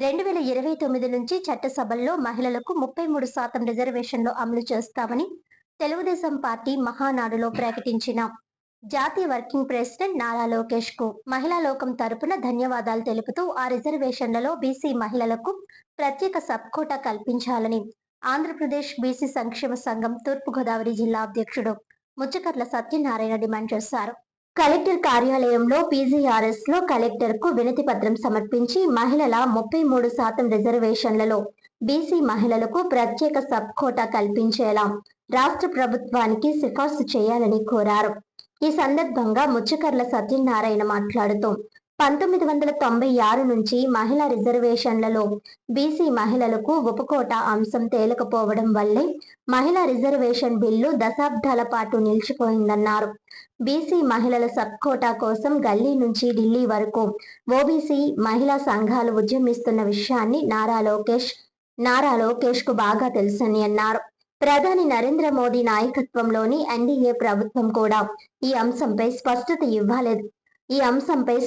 2029 నుంచి చట్టసభల్లో మహిళలకు 33% రిజర్వేషన్లు అమలు చేస్తామని తెలుగుదేశం పార్టీ మహానాడులో ప్రకటించిన జాతీయ వర్కింగ్ ప్రెసిడెంట్ నారా లోకేష్ కు మహిళా లోకం తరపున ధన్యవాదాలు తెలుపుతూ ఆ రిజర్వేషన్లలో బీసీ మహిళలకు ప్రత్యేక సబ్ కోటా కల్పించాలని ఆంధ్రప్రదేశ్ బీసీ సంక్షేమ సంఘం తూర్పుగోదావరి జిల్లా అధ్యక్షుడు ముచ్చకర్ల సత్యనారాయణ డిమాండ్ చేశారు. కలెక్టర్ కార్యాలయంలో పీజీఆర్ఎస్ లో కలెక్టర్ కు వినతి పత్రం సమర్పించి మహిళల 33% రిజర్వేషన్లలో బీసీ మహిళలకు ప్రత్యేక సబ్ కోటా కల్పించేలా రాష్ట్ర ప్రభుత్వానికి సిఫార్సు చేయాలని కోరారు. ఈ సందర్భంగా ముచ్చకర్ల సత్యనారాయణ మాట్లాడుతూ 1996 నుంచి మహిళా రిజర్వేషన్లలో బీసీ మహిళలకు ఉపకోటా అంశం తేలకపోవడం వల్లే మహిళా రిజర్వేషన్ బిల్లు దశాబ్దాల పాటు నిలిచిపోయిందన్నారు. బీసీ మహిళల సబ్ కోటా కోసం గల్లీ నుంచి ఢిల్లీ వరకు ఓబీసీ మహిళా సంఘాలు ఉద్యమిస్తున్న విషయాన్ని నారా లోకేష్ కు బాగా తెలుసని అన్నారు. ప్రధాని నరేంద్ర మోదీ నాయకత్వంలోని ఎన్డీఏ ప్రభుత్వం కూడా ఈ అంశంపై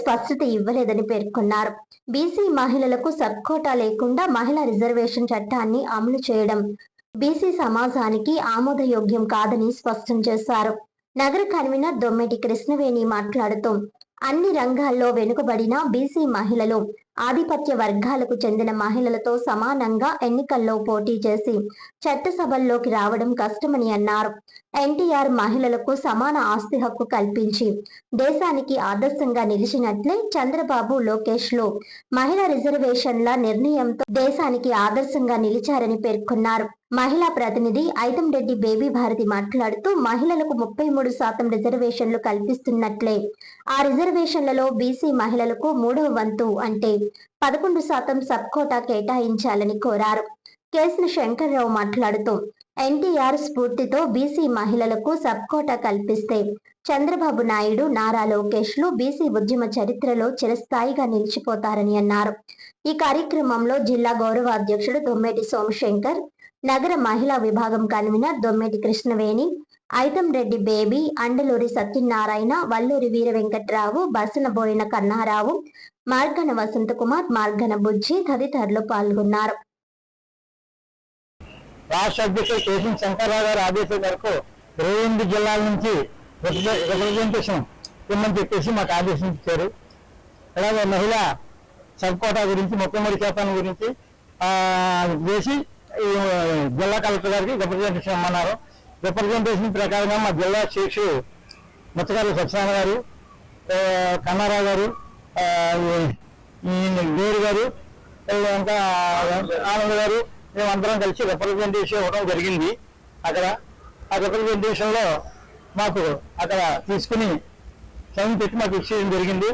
స్పష్టత ఇవ్వలేదని పేర్కొన్నారు. బీసీ మహిళలకు సబ్ కోటా లేకుండా మహిళా రిజర్వేషన్ చట్టాన్ని అమలు చేయడం బీసీ సమాజానికి ఆమోదయోగ్యం కాదని స్పష్టం చేశారు. నగర కన్వీనర్ దొమ్మెటి కృష్ణవేణి మాట్లాడుతూ అన్ని రంగాల్లో వెనుకబడిన బీసీ మహిళలు ఆధిపత్య వర్గాలకు చెందిన మహిళలతో సమానంగా ఎన్నికల్లో పోటీ చేసి చట్టసభల్లోకి రావడం కష్టమని అన్నారు. ఎన్టీఆర్ మహిళలకు సమాన ఆస్తి హక్కు కల్పించి దేశానికి ఆదర్శంగా నిలిచినట్లే చంద్రబాబు లోకేష్ లో మహిళా రిజర్వేషన్ల నిర్ణయంతో దేశానికి ఆదర్శంగా నిలిచారని పేర్కొన్నారు. మహిళా ప్రతినిధి ఐతంరెడ్డి బేబీ భారతి మాట్లాడుతూ మహిళలకు 33% రిజర్వేషన్లు కల్పిస్తున్నట్లే ఆ రిజర్వేషన్లలో బీసీ మహిళలకు 3వ వంతు అంటే 11% సబ్ కోటా కేటాయించాలని కోరారు. కేసుల శంకర్రావు మాట్లాడుతూ ఎన్టీఆర్ స్ఫూర్తితో బీసీ మహిళలకు సబ్ కోటా కల్పిస్తే చంద్రబాబు నాయుడు నారా లోకేష్ లు బీసీ ఉద్యమ చరిత్రలో చిరస్థాయిగా నిలిచిపోతారని అన్నారు. ఈ కార్యక్రమంలో జిల్లా గౌరవ అధ్యక్షుడు దొమ్మేటి సోమశంకర్, నగర మహిళా విభాగం కన్వీనర్ దొమ్మెటి కృష్ణవేణి, ఐతంరెడ్డి బేబీ, అండలూరి సత్యనారాయణ, వల్లూరి వీర వెంకట్రావు, బసనబోయిన కన్నారావు, మార్గన వసంతకుమార్, మార్గన బుజ్జి తదితరులు పాల్గొన్నారు. రాష్ట్ర అధ్యక్షుడు కేశవ శంకర్రావు గారి ఆదేశం మేరకు 28 జిల్లాల నుంచి రిప్రజెంటేషన్ ఇమ్మని చెప్పేసి మాకు ఆదేశం ఇచ్చారు. అలాగే మహిళా సబ్ కోటా గురించి 33% గురించి చేసి జిల్లా కలెక్టర్ గారికి రిప్రజెంటేషన్ ఇమ్మన్నారు. రిప్రజెంటేషన్ ప్రకారంగా మా జిల్లా అధ్యక్షుడు ముచ్చకర్ల సత్యనారాయణ గారు, కన్నారావు గారు, వేరు గారు, ఇంకా ఆనంద్ గారు మేమందరం కలిసి రిప్రజెంటేషన్ ఇవ్వడం జరిగింది. అక్కడ ఆ రిప్రజెంటేషన్ లో మాకు అక్కడ తీసుకుని సైన్ పెట్టి మాకు ఇచ్చేయడం జరిగింది.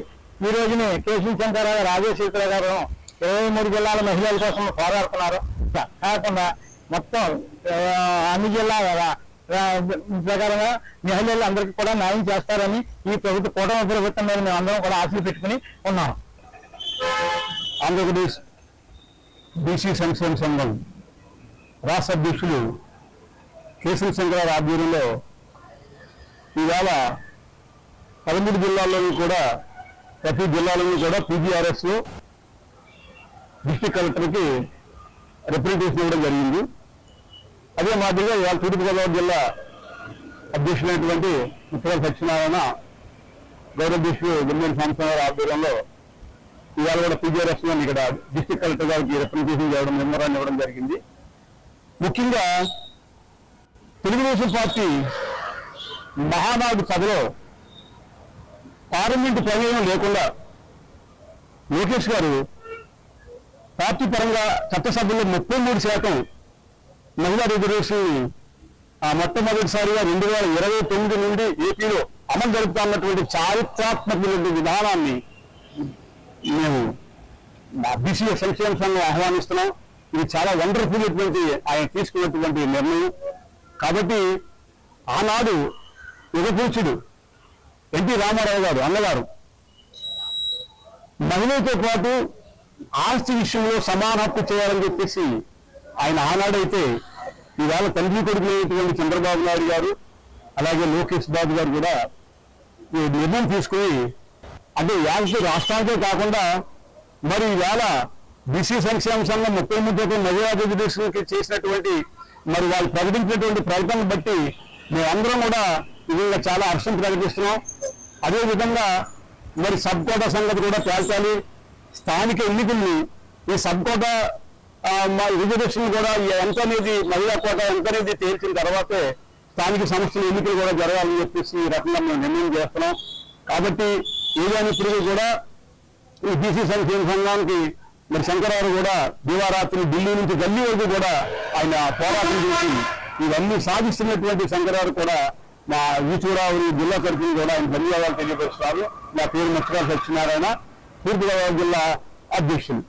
ఈ రోజుని కేశవ శంకర్రావు గారు ఆదేశాల ప్రకారం 23 జిల్లాల మహిళల కోసం పోరాడుతున్నారు. కాకుండా మొత్తం అన్ని జిల్లాల ప్రకారంగా మహిళలు అందరికీ కూడా న్యాయం చేస్తారని ఈ కూటమి ప్రభుత్వం మీద మేము అందరం కూడా ఆశలు పెట్టుకుని ఉన్నాం. ఆంధ్రప్రదేశ్ బీసీ సంక్షేమ సంఘం రాష్ట్ర అధ్యక్షులు కేశవ శంకర్రావు ఆధ్వర్యంలో ఈవేళ 13 జిల్లాల్లోనూ కూడా ప్రతి జిల్లాలోనూ కూడా పీజీఆర్ఎస్ లో డిస్ట్రిక్ట్ కలెక్టర్కి రిప్రజెంటేషన్ ఇవ్వడం జరిగింది. అదే మాదిరిగా ఇవాళ తూర్పుగోదావరి జిల్లా అధ్యక్షులైనటువంటి ముచ్చకర్ల సత్యనారాయణ, గౌరవ అధ్యక్షుడు గుమ్మడి సాంబశివరావు ఆధ్వర్యంలో ఇవాళ కూడా పీజీఆర్ఎస్ లో ఇక్కడ డిస్ట్రిక్ట్ కలెక్టర్ గారికి రిప్రజెంటేషన్ చేయడం, మెమోరాండం ఇవ్వడం జరిగింది. ముఖ్యంగా తెలుగుదేశం పార్టీ మహానాడు సభలో పార్లమెంటు ప్రమేయం లేకుండా లోకేష్ గారు పార్టీ పరంగా చట్టసభలో 33% మహిళా రిజర్వేషన్ మొట్టమొదటిసారిగా 2029 నుండి ఏపీలో అమలు జరుపుతున్నటువంటి చారిత్రాత్మకమైన విధానాన్ని మేము బీసీ సంక్షేమ సంఘం ఆహ్వానిస్తున్నాం. ఇది చాలా వండర్ఫుల్ అటువంటి ఆయన తీసుకున్నటువంటి నిర్ణయం. కాబట్టి ఆనాడు యుగపూజ్యుడు ఎన్టీ రామారావు గారు అన్నగారు మహిళలతో పాటు ఆస్తి విషయంలో సమాన హక్కు చేయాలని చెప్పేసి ఆయన ఆనాడైతే ఈవేళ తండ్రి కొడుకులైనటువంటి చంద్రబాబు నాయుడు గారు అలాగే లోకేష్ బాబు గారు కూడా ఈ నిర్ణయం తీసుకుని అంటే యాక్చువల్ రాష్ట్రానికే కాకుండా మరి ఈవేళ బీసీ సంక్షేమ సంఘం 33 మహిళా రిజర్వేషన్కి చేసినటువంటి మరి వాళ్ళు ప్రకటించినటువంటి ప్రకటనను బట్టి మేమందరం కూడా నిజంగా చాలా హర్షం ప్రకటిస్తున్నాం. అదేవిధంగా మరి సబ్ కోటా సంగతి కూడా తేల్చాలి. స్థానిక ఎన్నికల్ని ఈ సబ్ కోటా రిజర్వేషన్ కూడా ఎంత అనేది మహిళా కోటా ఎంత అనేది తేల్చిన తర్వాతే స్థానిక సంస్థల ఎన్నికలు కూడా జరగాలని చెప్పేసి ఈ రకంగా మేము నిర్ణయం చేస్తున్నాం. కాబట్టి ఏదైనప్పటికీ కూడా ఈ బీసీ సంక్షేమ సంఘానికి మరి శంకరరావు కూడా దివారాత్రి ఢిల్లీ నుంచి గల్లీ వరకు కూడా ఆయన పోరాటం చేసి ఇవన్నీ సాధిస్తున్నటువంటి శంకరరావు కూడా మా ఈచూరావుని జిల్లా తరఫున కూడా ఆయన ధన్యవాదాలు తెలియపరుస్తున్నారు. నా పేరు మత్స్యకారు సత్యనారాయణ, తూర్పుగోదావరి జిల్లా అధ్యక్షులు.